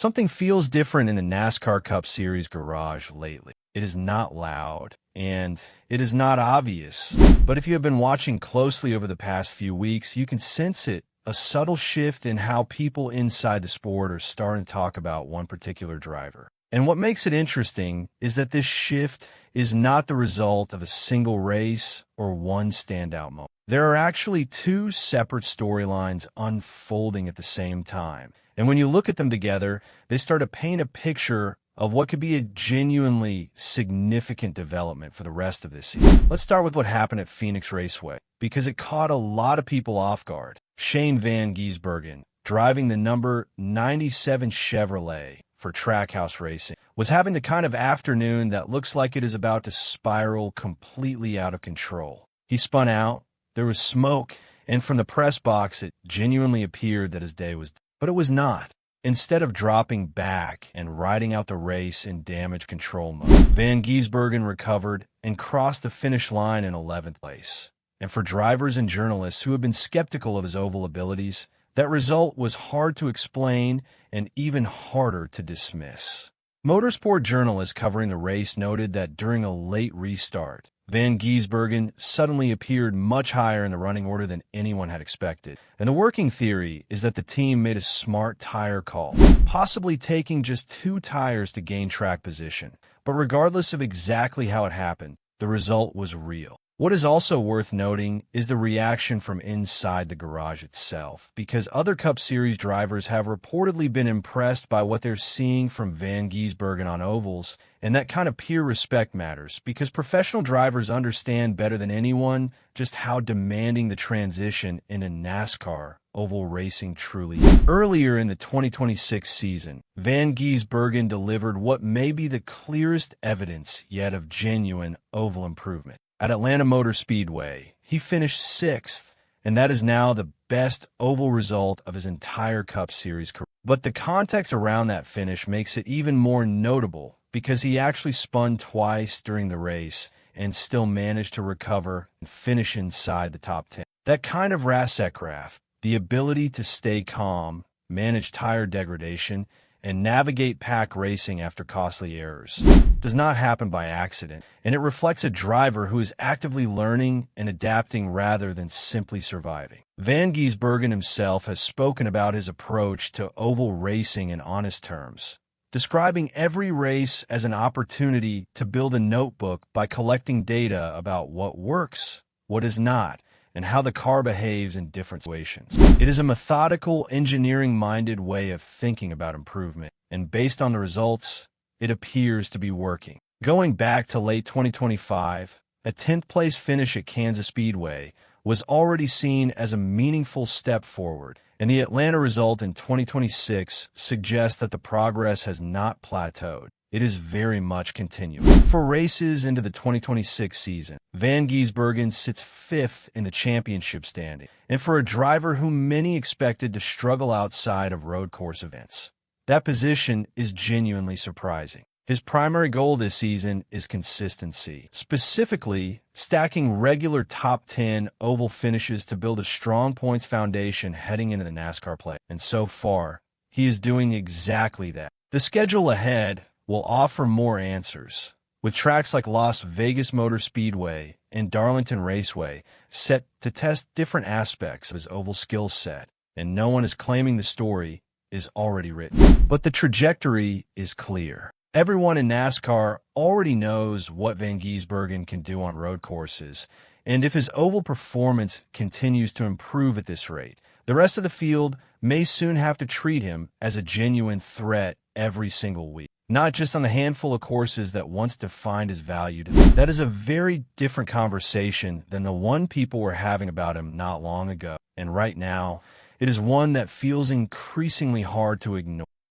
Something feels different in the NASCAR Cup Series garage lately. It is not loud, and it is not obvious. But if you have been watching closely over the past few weeks, you can sense it, a subtle shift in how people inside the sport are starting to talk about one particular driver. And what makes it interesting is that this shift is not the result of a single race or one standout moment. There are actually two separate storylines unfolding at the same time. And when you look at them together, they start to paint a picture of what could be a genuinely significant development for the rest of this season. Let's start with what happened at Phoenix Raceway, because it caught a lot of people off guard. Shane Van Gisbergen, driving the number 97 Chevrolet for Trackhouse Racing, was having the kind of afternoon that looks like it is about to spiral completely out of control. He spun out, there was smoke, and from the press box it genuinely appeared that his day was done. But it was not. Instead of dropping back and riding out the race in damage control mode, Van Gisbergen recovered and crossed the finish line in 11th place. And for drivers and journalists who have been skeptical of his oval abilities, that result was hard to explain and even harder to dismiss. Motorsport journalists covering the race noted that during a late restart, Van Gisbergen suddenly appeared much higher in the running order than anyone had expected. And the working theory is that the team made a smart tire call, possibly taking just 2 tires to gain track position. But regardless of exactly how it happened, the result was real. What is also worth noting is the reaction from inside the garage itself, because other Cup Series drivers have reportedly been impressed by what they're seeing from Van Gisbergen on ovals, and that kind of peer respect matters, because professional drivers understand better than anyone just how demanding the transition in a NASCAR oval racing truly is. Earlier in the 2026 season, Van Gisbergen delivered what may be the clearest evidence yet of genuine oval improvement. At Atlanta Motor Speedway, he finished 6th, and that is now the best oval result of his entire Cup Series career. But the context around that finish makes it even more notable, because he actually spun twice during the race and still managed to recover and finish inside the top 10. That kind of racegraph, the ability to stay calm, manage tire degradation, and navigate pack racing after costly errors, does not happen by accident, and it reflects a driver who is actively learning and adapting rather than simply surviving. Van Gisbergen himself has spoken about his approach to oval racing in honest terms, describing every race as an opportunity to build a notebook by collecting data about what works, what is not, and how the car behaves in different situations. It is a methodical, engineering-minded way of thinking about improvement, and based on the results, it appears to be working. Going back to late 2025, a 10th place finish at Kansas Speedway was already seen as a meaningful step forward, and the Atlanta result in 2026 suggests that the progress has not plateaued. It is very much continuing. For races into the 2026 season, Van Gisbergen sits 5th in the championship standing, and for a driver whom many expected to struggle outside of road course events, that position is genuinely surprising. His primary goal this season is consistency, specifically stacking regular top 10 oval finishes to build a strong points foundation heading into the NASCAR play. And so far, he is doing exactly that. The schedule ahead will offer more answers, with tracks like Las Vegas Motor Speedway and Darlington Raceway set to test different aspects of his oval skill set, and no one is claiming the story is already written. But the trajectory is clear. Everyone in NASCAR already knows what Van Gisbergen can do on road courses, and if his oval performance continues to improve at this rate, the rest of the field may soon have to treat him as a genuine threat every single week. Not just on the handful of courses that once defined his value to them. That is a very different conversation than the one people were having about him not long ago. And right now, it is one that feels increasingly hard to ignore.